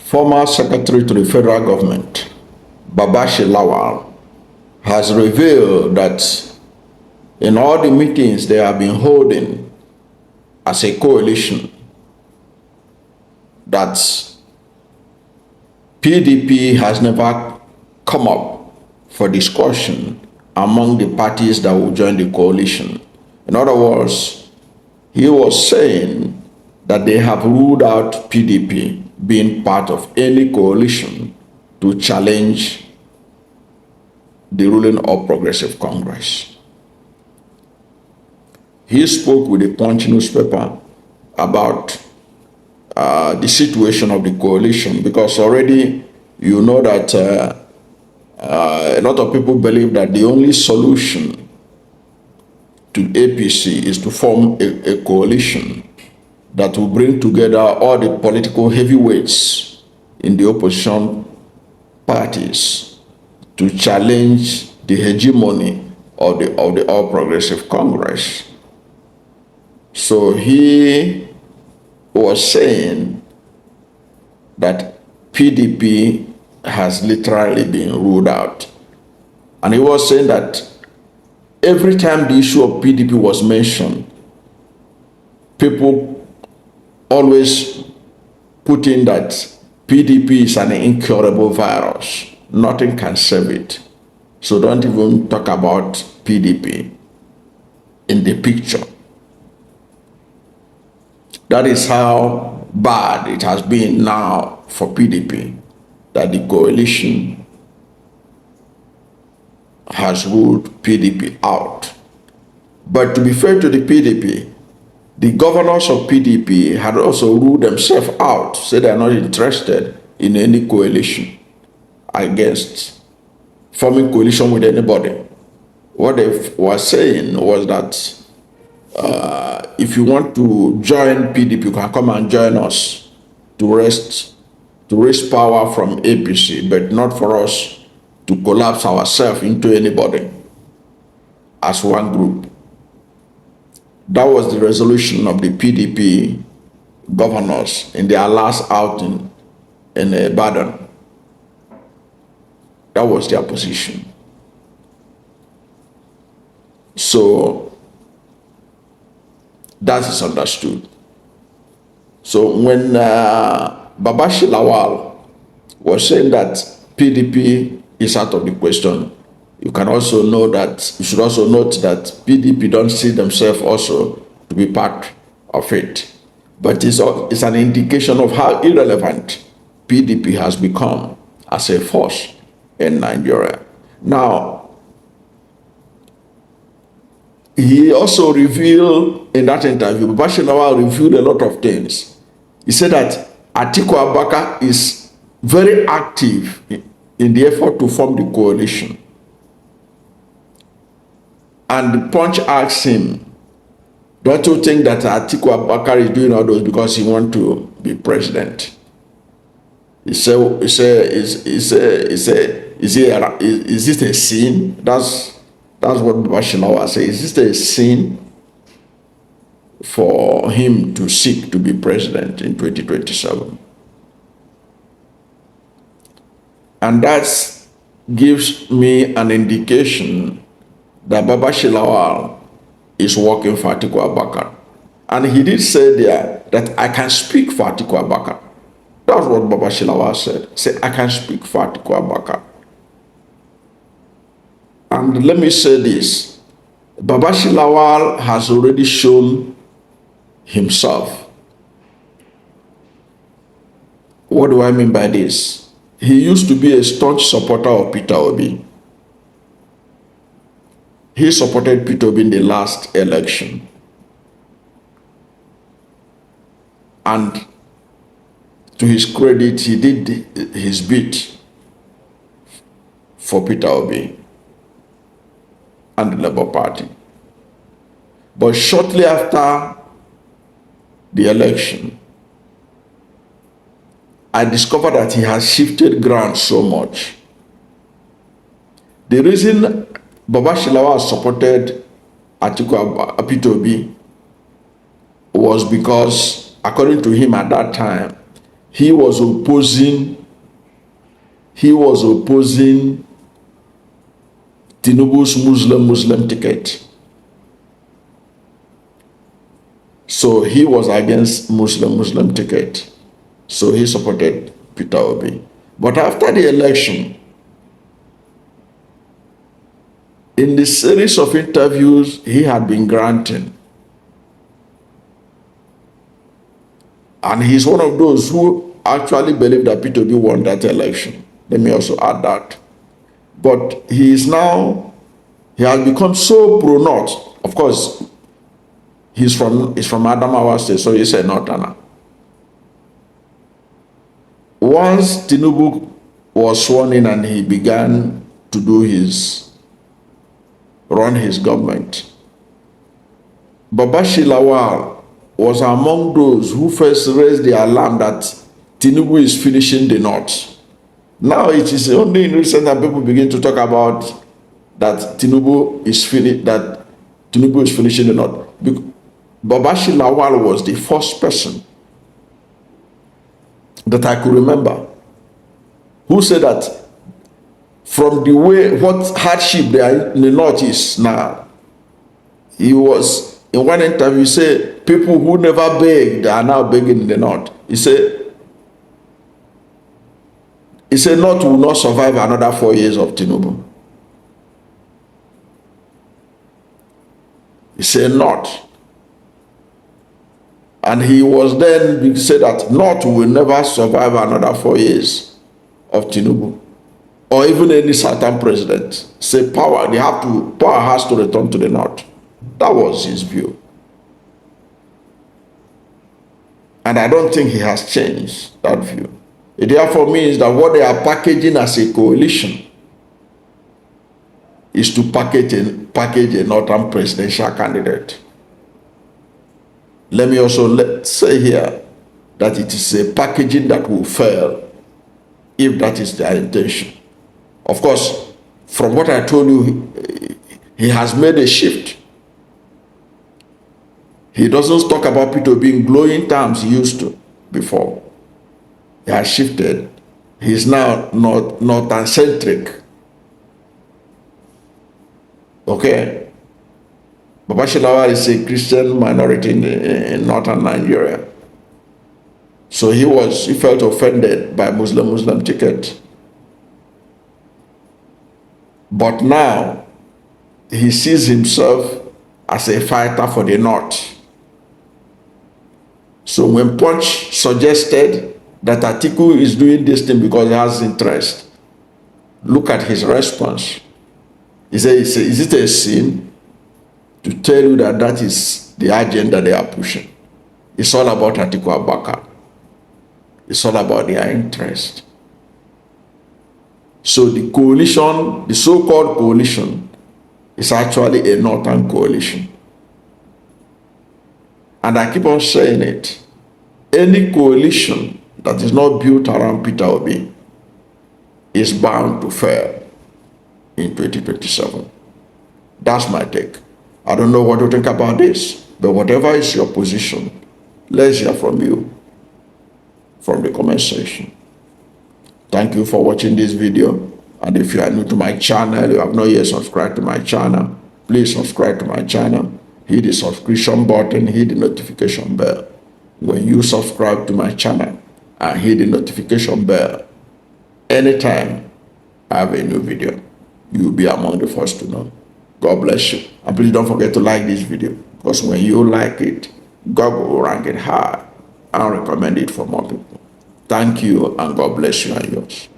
former secretary to the federal government, Babachir Lawal, has revealed that in all the meetings they have been holding as a coalition, that PDP has never come up for discussion among the parties that will join the coalition. In other words, he was saying that they have ruled out PDP being part of any coalition to challenge the ruling All Progressives Congress. He spoke with the Punch newspaper about the situation of the coalition, because already you know that a lot of people believe that the only solution to APC is to form a coalition that will bring together all the political heavyweights in the opposition parties to challenge the hegemony of the All Progressives Congress. So he was saying that PDP has literally been ruled out. And he was saying that every time the issue of PDP was mentioned, people always put in that PDP is an incurable virus. Nothing can save it. So don't even talk about PDP in the picture. That is how bad it has been now for PDP, that the coalition has ruled PDP out. But to be fair to the PDP, the governors of PDP had also ruled themselves out, said they are not interested in any coalition against forming coalition with anybody. What they were saying was that if you want to join PDP, you can come and join us to raise power from APC, but not for us to collapse ourselves into anybody as one group. That was the resolution of the PDP governors in their last outing in Ibadan. That was their position. So that is understood. So when Babachir Lawal was saying that PDP is out of the question, you can also know that, you should also note that PDP don't see themselves also to be part of it. But it's an indication of how irrelevant PDP has become as a force in Nigeria. Now, he also revealed in that interview, Babachir Lawal revealed a lot of things. He said that Atiku Abubakar is very active in the effort to form the coalition. And the Punch asked him, don't you think that Atiku Abubakar is doing all those because he wants to be president? He said, is this a sin? That's what Babachir Lawal said. Is this a sin for him to seek to be president in 2027? And that gives me an indication that Babachir Lawal is working for Atiku Abubakar. And he did say there that I can speak for Atiku Abubakar. That's what Babachir Lawal said. Say, I can speak for Atiku Abubakar. And let me say this. Babachir Lawal has already shown himself. What do I mean by this? He used to be a staunch supporter of Peter Obi. He supported Peter Obi in the last election. And to his credit, he did his bit for Peter Obi and the Labour Party. But shortly after the election, I discovered that he has shifted ground so much. The reason Babachir Lawal supported Peter Obi was because, according to him at that time, he was opposing Tinubu's Muslim ticket. So he was against Muslim ticket. So he supported Peter Obi. But after the election, in the series of interviews he had been granting, and he's one of those who actually believe that Peter Obi won that election. Let me also add that. But he has become so pro-North. Of course, he's from Adamawa State, so he's a Northerner. Once Tinubu was sworn in and he began to run his government, Babachir Lawal was among those who first raised the alarm that Tinubu is finishing the North. Now it is only in recent that people begin to talk about that Tinubu is finishing the North. Babachir Lawal was the first person that I could remember who said that from the way what hardship there in the North is now. He was in one interview, he said people who never begged are now begging in the North. He said North will not survive another 4 years of Tinubu. He said North. And he was then said that North will never survive another 4 years of Tinubu, or even any Southern president. Say power has to return to the North. That was his view. And I don't think he has changed that view. It therefore means that what they are packaging as a coalition is to package a Northern presidential candidate. Let me also say here that it is a packaging that will fail if that is their intention. Of course, from what I told you, he has made a shift. He doesn't talk about Peter being glowing terms he used to before. He has shifted. He is now Northern-centric. Okay? Babachir Lawal is a Christian minority in northern Nigeria. So he felt offended by Muslim ticket. But now he sees himself as a fighter for the North. So when Punch suggested that Atiku is doing this thing because he has interest, look at his response. He said, is it a sin to tell you that that is the agenda they are pushing? It's all about Atiku Abubakar. It's all about their interest. So the coalition, the so-called coalition, is actually a northern coalition. And I keep on saying it. Any coalition that is not built around Peter Obi is bound to fail in 2027. That's my take. I don't know what you think about this, but whatever is your position, let's hear from you from the comment section. Thank you for watching this video. And if you are new to my channel, you have not yet subscribed to my channel, please subscribe to my channel. Hit the subscription button, hit the notification bell. When you subscribe to my channel and hit the notification bell, anytime I have a new video, you'll be among the first to know. God bless you. And please don't forget to like this video, because when you like it, God will rank it high and recommend it for more people. Thank you, and God bless you and yours.